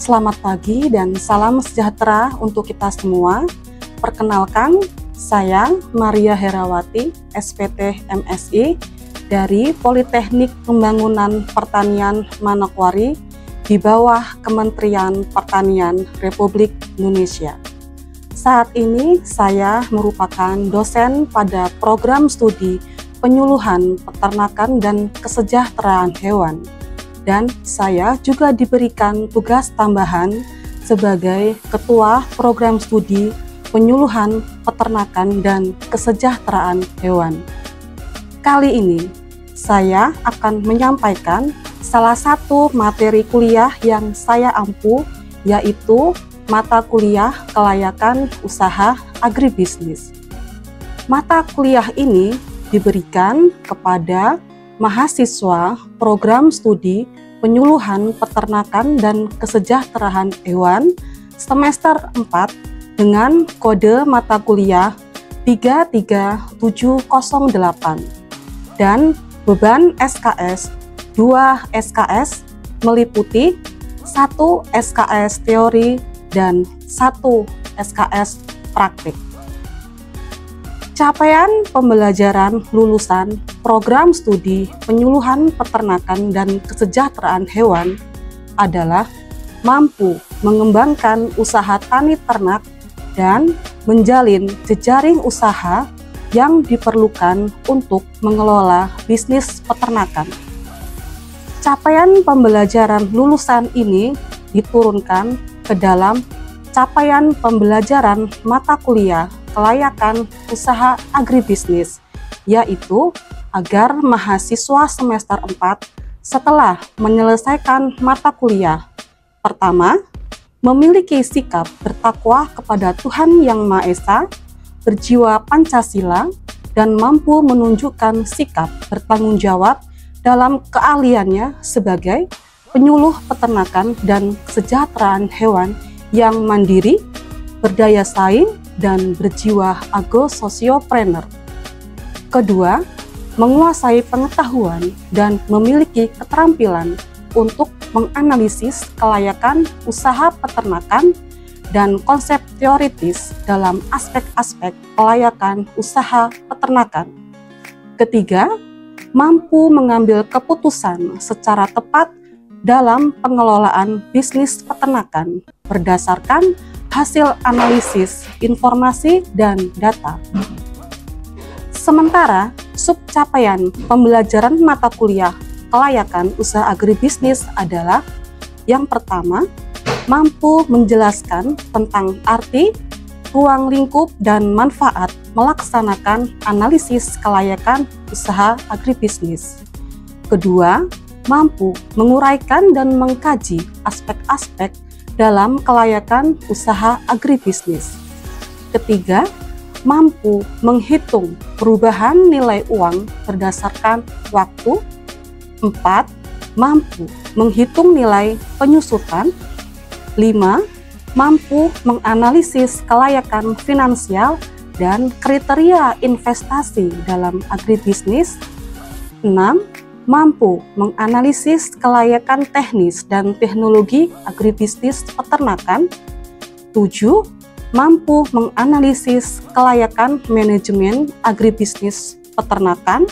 Selamat pagi dan salam sejahtera untuk kita semua. Perkenalkan, saya Maria Herawati, SPT MSI dari Politeknik Pembangunan Pertanian Manokwari di bawah Kementerian Pertanian Republik Indonesia. Saat ini saya merupakan dosen pada program studi penyuluhan peternakan dan kesejahteraan hewan. Dan saya juga diberikan tugas tambahan sebagai Ketua Program Studi Penyuluhan Peternakan dan Kesejahteraan Hewan. Kali ini, saya akan menyampaikan salah satu materi kuliah yang saya ampu, yaitu mata kuliah kelayakan usaha agribisnis. Mata kuliah ini diberikan kepada mahasiswa program studi penyuluhan peternakan dan kesejahteraan hewan semester 4 dengan kode mata kuliah 33708 dan beban SKS 2 SKS meliputi 1 SKS teori dan 1 SKS praktik. Capaian pembelajaran lulusan program studi penyuluhan peternakan dan kesejahteraan hewan adalah mampu mengembangkan usaha tani ternak dan menjalin jejaring usaha yang diperlukan untuk mengelola bisnis peternakan. Capaian pembelajaran lulusan ini diturunkan ke dalam capaian pembelajaran mata kuliah kelayakan usaha agribisnis, yaitu agar mahasiswa semester 4 setelah menyelesaikan mata kuliah pertama, memiliki sikap bertakwa kepada Tuhan Yang Maha Esa, berjiwa Pancasila, dan mampu menunjukkan sikap bertanggung jawab dalam keahliannya sebagai penyuluh peternakan dan kesejahteraan hewan yang mandiri, berdaya saing, dan berjiwa agro-sosiopreneur. Kedua, menguasai pengetahuan dan memiliki keterampilan untuk menganalisis kelayakan usaha peternakan dan konsep teoritis dalam aspek-aspek kelayakan usaha peternakan. Ketiga, mampu mengambil keputusan secara tepat dalam pengelolaan bisnis peternakan berdasarkan hasil analisis informasi dan data. Sementara subcapaian pembelajaran mata kuliah kelayakan usaha agribisnis adalah yang pertama, mampu menjelaskan tentang arti, ruang lingkup, dan manfaat melaksanakan analisis kelayakan usaha agribisnis. Kedua, mampu menguraikan dan mengkaji aspek-aspek dalam kelayakan usaha agribisnis. Ketiga, mampu menghitung perubahan nilai uang berdasarkan waktu. 4. Mampu menghitung nilai penyusutan. 5. Mampu menganalisis kelayakan finansial dan kriteria investasi dalam agribisnis. 6. Mampu menganalisis kelayakan teknis dan teknologi agribisnis peternakan. 7. Mampu menganalisis kelayakan manajemen agribisnis peternakan.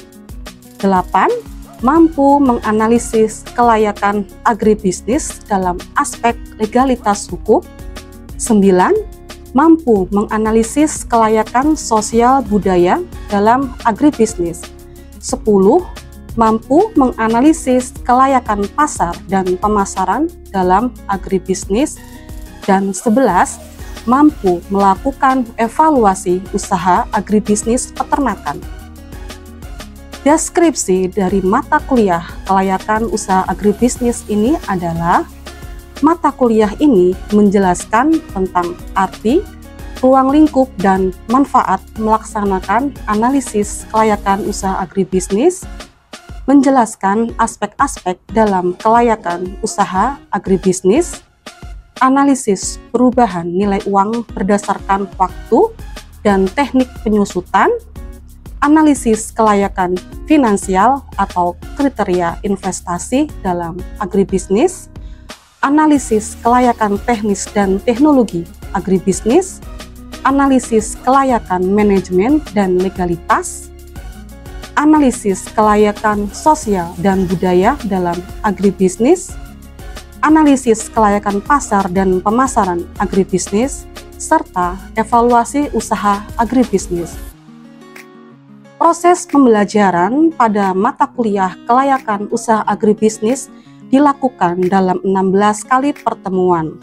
8. Mampu menganalisis kelayakan agribisnis dalam aspek legalitas hukum. 9. Mampu menganalisis kelayakan sosial budaya dalam agribisnis. 10. Mampu menganalisis kelayakan pasar dan pemasaran dalam agribisnis. Dan 11. Mampu melakukan evaluasi usaha agribisnis peternakan. Deskripsi dari mata kuliah kelayakan usaha agribisnis ini adalah mata kuliah ini menjelaskan tentang arti, ruang lingkup, dan manfaat melaksanakan analisis kelayakan usaha agribisnis, menjelaskan aspek-aspek dalam kelayakan usaha agribisnis, analisis perubahan nilai uang berdasarkan waktu dan teknik penyusutan, analisis kelayakan finansial atau kriteria investasi dalam agribisnis, analisis kelayakan teknis dan teknologi agribisnis, analisis kelayakan manajemen dan legalitas, analisis kelayakan sosial dan budaya dalam agribisnis, analisis kelayakan pasar dan pemasaran agribisnis, serta evaluasi usaha agribisnis. Proses pembelajaran pada mata kuliah kelayakan usaha agribisnis dilakukan dalam 16 kali pertemuan.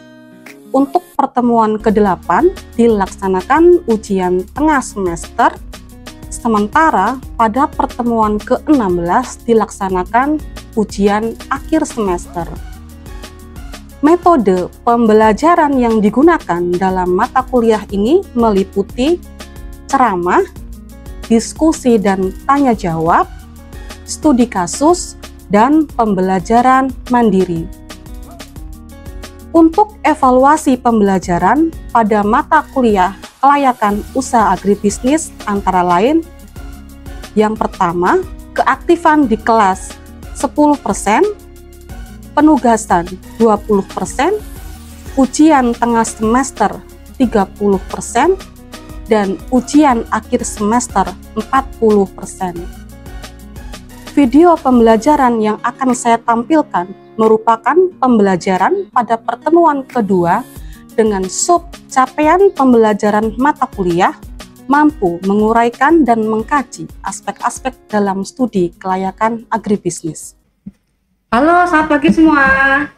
Untuk pertemuan ke-8 dilaksanakan ujian tengah semester, sementara pada pertemuan ke-16 dilaksanakan ujian akhir semester. Metode pembelajaran yang digunakan dalam mata kuliah ini meliputi ceramah, diskusi dan tanya jawab, studi kasus, dan pembelajaran mandiri. Untuk evaluasi pembelajaran pada mata kuliah kelayakan usaha agribisnis antara lain, yang pertama, keaktifan di kelas 10%, penugasan 20%, ujian tengah semester 30%, dan ujian akhir semester 40%. Video pembelajaran yang akan saya tampilkan merupakan pembelajaran pada pertemuan kedua dengan sub capaian pembelajaran mata kuliah mampu menguraikan dan mengkaji aspek-aspek dalam studi kelayakan agribisnis. Halo, selamat pagi semua.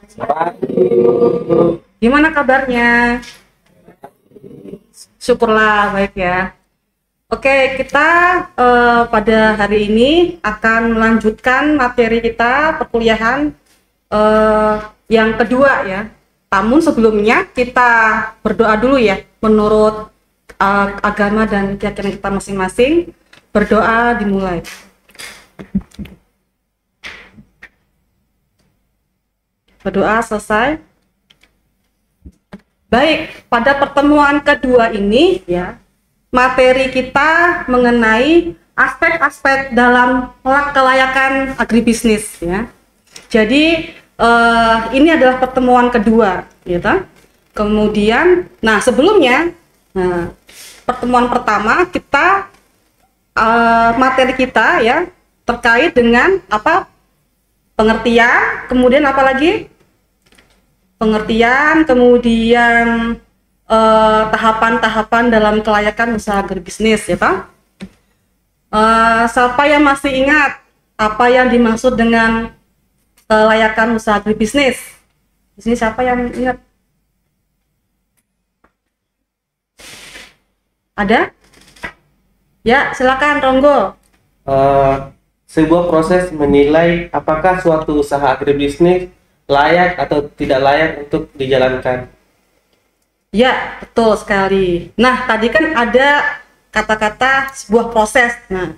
Selamat pagi. Gimana kabarnya? Syukurlah baik ya. Oke, kita pada hari ini akan melanjutkan materi kita perkuliahan yang kedua ya. Namun sebelumnya kita berdoa dulu ya menurut agama dan keyakinan kita masing-masing. Berdoa dimulai. Berdoa selesai. Baik, pada pertemuan kedua ini ya, materi kita mengenai aspek-aspek dalam kelayakan agribisnis ya. Jadi ini adalah pertemuan kedua, gitu. Kemudian, nah sebelumnya, pertemuan pertama kita materi kita ya terkait dengan apa? Pengertian, kemudian apa lagi? Pengertian, kemudian tahapan-tahapan dalam kelayakan usaha agribisnis, ya Pak. Siapa yang masih ingat apa yang dimaksud dengan kelayakan usaha agribisnis? Di sini siapa yang ingat? Ada? Ya, silakan Ronggo. Sebuah proses menilai apakah suatu usaha agribisnis layak atau tidak layak untuk dijalankan. Ya, betul sekali. Nah, tadi kan ada kata-kata sebuah proses. Nah,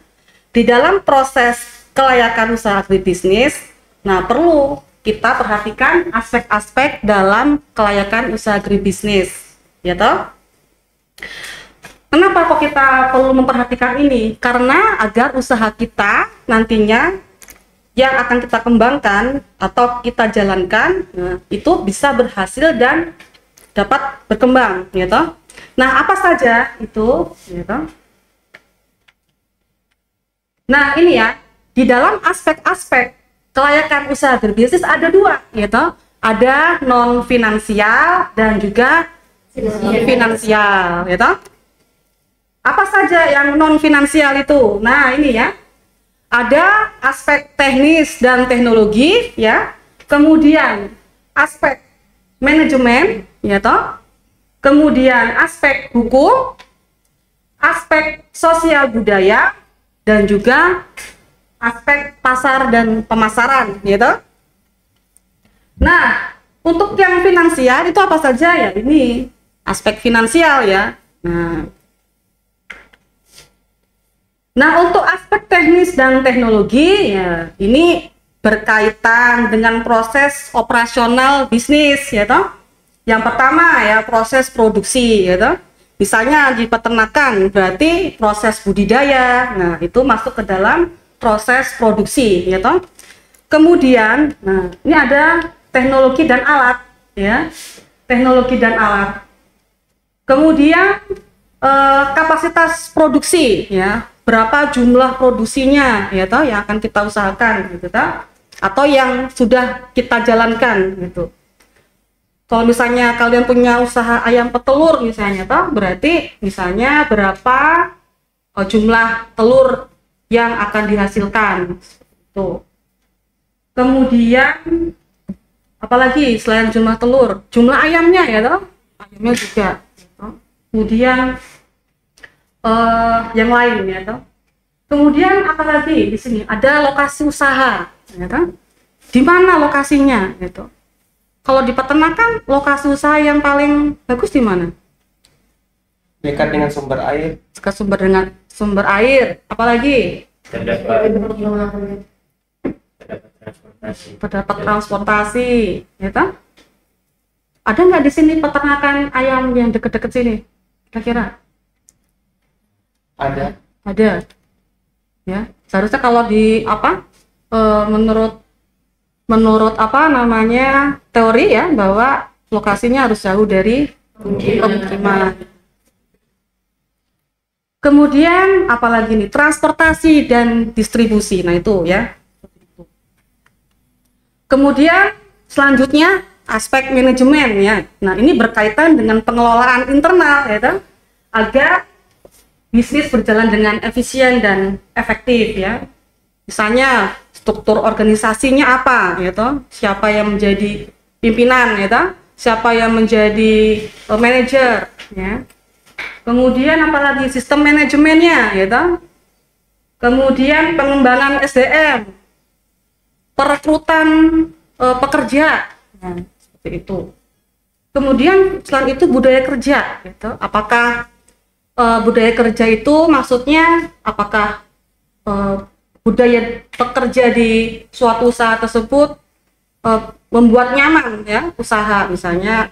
di dalam proses kelayakan usaha agribisnis, nah perlu kita perhatikan aspek-aspek dalam kelayakan usaha agribisnis, ya toh? Kenapa kok kita perlu memperhatikan ini? Karena agar usaha kita nantinya yang akan kita kembangkan atau kita jalankan, nah, itu bisa berhasil dan dapat berkembang, ya toh? Nah, apa saja itu, ya toh? Nah, ini ya, di dalam aspek-aspek kelayakan usaha agribisnis ada dua, ya toh? Ada non finansial dan juga finansial, ya toh? Apa saja yang non finansial itu? Nah, ini ya. Ada aspek teknis dan teknologi ya. Kemudian aspek manajemen ya toh. Kemudian aspek hukum, aspek sosial budaya dan juga aspek pasar dan pemasaran ya toh. Nah, untuk yang finansial itu apa saja ya? Ini aspek finansial ya. Nah, untuk aspek teknis dan teknologi, ya ini berkaitan dengan proses operasional bisnis, ya toh. Yang pertama ya proses produksi, ya toh. Misalnya di peternakan, berarti proses budidaya. Nah, itu masuk ke dalam proses produksi, ya toh. Kemudian, nah ini ada teknologi dan alat. ya, teknologi dan alat. Kemudian kapasitas produksi, ya, berapa jumlah produksinya, ya toh, yang akan kita usahakan, gitu toh, atau yang sudah kita jalankan, gitu. Kalau misalnya kalian punya usaha ayam petelur misalnya, toh, berarti misalnya berapa jumlah telur yang akan dihasilkan, tuh. Kemudian apalagi selain jumlah telur, jumlah ayamnya, ya toh, ayamnya juga. Kemudian yang lain, ya toh. Kemudian apalagi di sini ada lokasi usaha, ya toh. Di mana lokasinya, gitu. Kalau di peternakan, lokasi usaha yang paling bagus di mana? Dekat dengan sumber air. Dekat sumber air, apalagi? Terdapat transportasi, ya toh. Ada nggak di sini peternakan ayam yang deket-deket sini? Kira-kira? Ada. Ya, seharusnya kalau di apa? Menurut apa namanya teori, ya, bahwa lokasinya harus jauh dari pemukiman. Kemudian apalagi nih, transportasi dan distribusi. Nah itu, ya. Kemudian selanjutnya aspek manajemen, ya. Nah ini berkaitan dengan pengelolaan internal, ya toh, agar bisnis berjalan dengan efisien dan efektif, ya. Misalnya struktur organisasinya apa, ya toh, siapa yang menjadi pimpinan, ya toh, siapa yang menjadi manajer, ya. Kemudian apalagi sistem manajemennya, ya toh. Kemudian pengembangan SDM, perekrutan pekerja, nah, seperti itu. Kemudian selain itu budaya kerja, gitu. Apakah budaya kerja itu maksudnya apakah budaya pekerja di suatu usaha tersebut membuat nyaman, ya, usaha, misalnya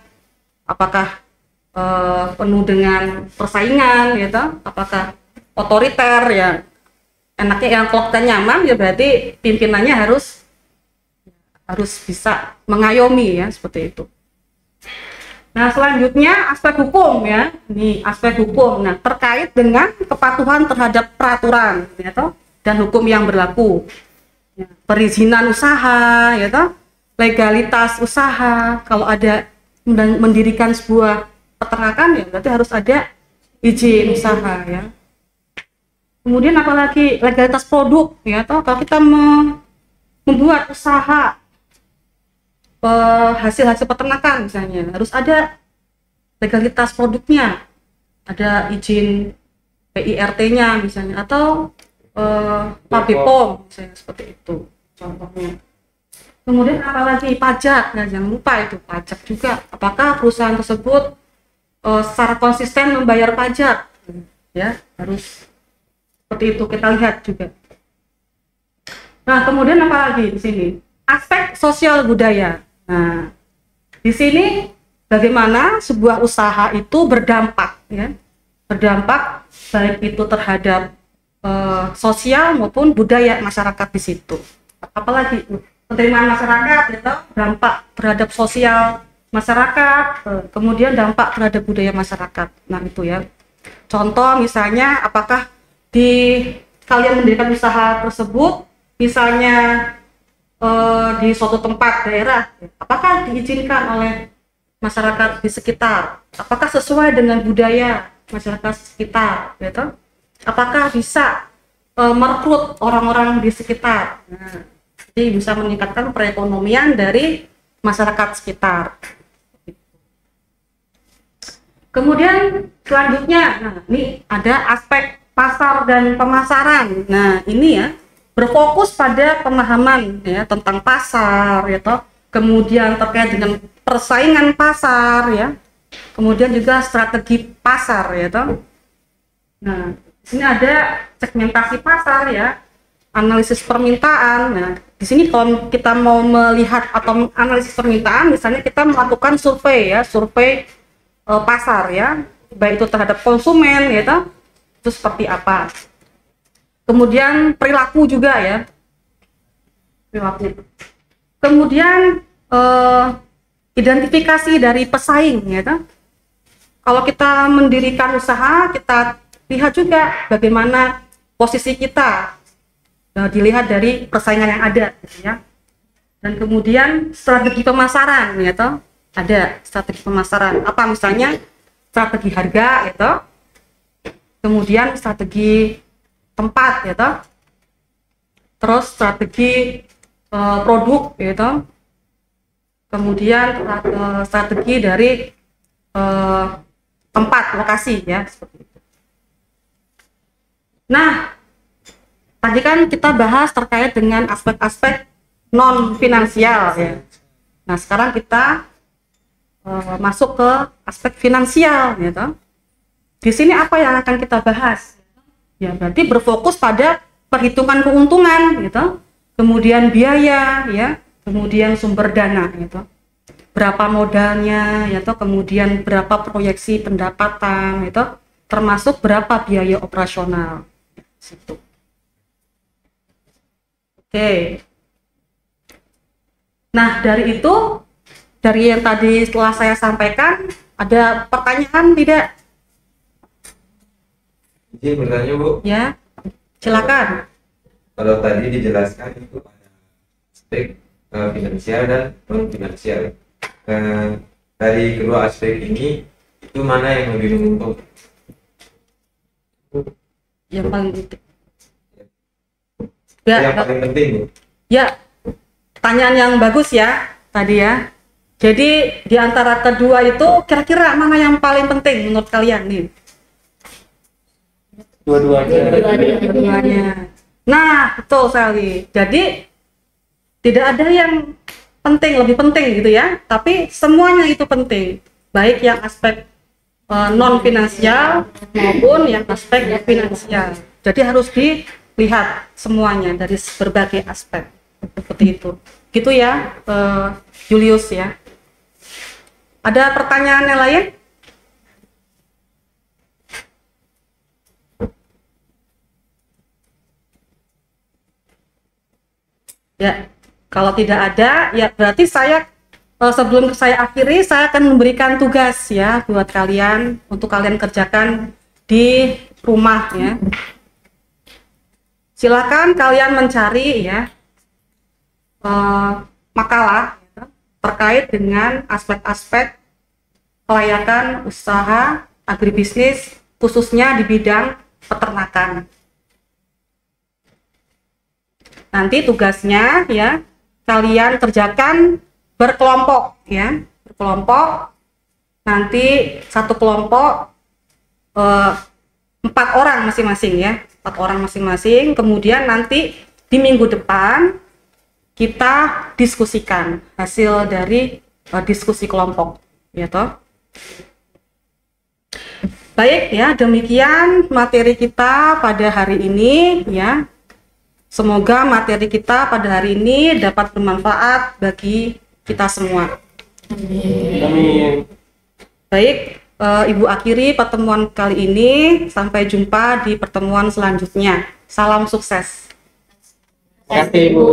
apakah penuh dengan persaingan, gitu, apakah otoriter, ya. Enaknya yang kalau kita nyaman, ya berarti pimpinannya harus bisa mengayomi, ya, seperti itu. Nah selanjutnya aspek hukum, ya. Ini aspek hukum, nah terkait dengan kepatuhan terhadap peraturan, ya toh, dan hukum yang berlaku, ya, perizinan usaha, ya toh, legalitas usaha. Kalau ada mendirikan sebuah peternakan, ya berarti harus ada izin usaha, ya. Kemudian apalagi legalitas produk, ya toh, kalau kita membuat usaha hasil peternakan misalnya, harus ada legalitas produknya, ada izin PIRT-nya misalnya, atau PABPOM misalnya, seperti itu contohnya. Kemudian apalagi pajak, nah jangan lupa itu pajak juga, apakah perusahaan tersebut secara konsisten membayar pajak, ya, harus seperti itu kita lihat juga. Nah kemudian apalagi di sini aspek sosial budaya. Nah di sini bagaimana sebuah usaha itu berdampak, ya, berdampak baik itu terhadap sosial maupun budaya masyarakat di situ. Apalagi penerimaan masyarakat, itu dampak terhadap sosial masyarakat, kemudian dampak terhadap budaya masyarakat. Nah itu, ya, contoh misalnya apakah di kalian mendirikan usaha tersebut misalnya di suatu tempat daerah, apakah diizinkan oleh masyarakat di sekitar, apakah sesuai dengan budaya masyarakat sekitar, gitu? Apakah bisa merekrut orang-orang di sekitar, nah, jadi bisa meningkatkan perekonomian dari masyarakat sekitar. Kemudian selanjutnya, nah ini ada aspek pasar dan pemasaran. Nah ini, ya, berfokus pada pemahaman, ya, tentang pasar, ya toh, kemudian terkait dengan persaingan pasar, ya, kemudian juga strategi pasar, ya toh. Nah di sini ada segmentasi pasar, ya, analisis permintaan. Nah di sini kalau kita mau melihat atau menganalisis permintaan, misalnya kita melakukan survei, ya, survei pasar, ya, baik itu terhadap konsumen, ya toh, itu seperti apa. Kemudian perilaku juga, ya, perilaku. Kemudian identifikasi dari pesaing, ya toh. Kalau kita mendirikan usaha, kita lihat juga bagaimana posisi kita, dilihat dari persaingan yang ada, gitu ya. Dan kemudian strategi pemasaran, ya toh. Ada strategi pemasaran. Apa misalnya strategi harga, ya toh. Kemudian strategi tempat, ya toh. Terus strategi produk, ya toh. Kemudian strategi dari tempat, lokasi, ya, seperti itu. Nah, tadi kan kita bahas terkait dengan aspek-aspek non finansial, ya. Nah, sekarang kita masuk ke aspek finansial, ya toh. Di sini apa yang akan kita bahas? Ya, berarti berfokus pada perhitungan keuntungan, gitu. Kemudian biaya, ya, kemudian sumber dana, gitu. Berapa modalnya, ya toh, kemudian berapa proyeksi pendapatan, gitu. Termasuk berapa biaya operasional. Situ. Oke. Nah, dari itu, dari yang tadi setelah saya sampaikan, ada pertanyaan tidak? Izin bertanya, Bu. Ya, silakan. Kalau tadi dijelaskan itu ada aspek finansial dan non finansial. Dari kedua aspek ini, itu mana yang lebih menguntungkan? Yang paling penting. Ya, yang paling penting, Bu. Ya, pertanyaan yang bagus ya tadi ya. Jadi di antara kedua itu kira-kira mana yang paling penting menurut kalian nih? Dua-duanya. Nah, betul sekali. Jadi tidak ada yang penting, lebih penting gitu ya. Tapi semuanya itu penting. Baik yang aspek non finansial maupun yang aspek finansial. Jadi harus dilihat semuanya dari berbagai aspek. Seperti itu. Gitu ya, Julius ya. Ada pertanyaan yang lain? Ya, kalau tidak ada, ya berarti saya sebelum saya akhiri, saya akan memberikan tugas ya buat kalian untuk kalian kerjakan di rumah ya. Silakan kalian mencari ya makalah ya, terkait dengan aspek-aspek kelayakan usaha agribisnis khususnya di bidang peternakan. Nanti tugasnya ya kalian kerjakan berkelompok ya, berkelompok. Nanti satu kelompok 4 orang masing-masing ya, 4 orang masing-masing. Kemudian nanti di minggu depan kita diskusikan hasil dari diskusi kelompok, ya toh. Baik ya, demikian materi kita pada hari ini ya. Semoga materi kita pada hari ini dapat bermanfaat bagi kita semua. Amin. Baik, Ibu akhiri pertemuan kali ini. Sampai jumpa di pertemuan selanjutnya. Salam sukses. Terima kasih, Bu.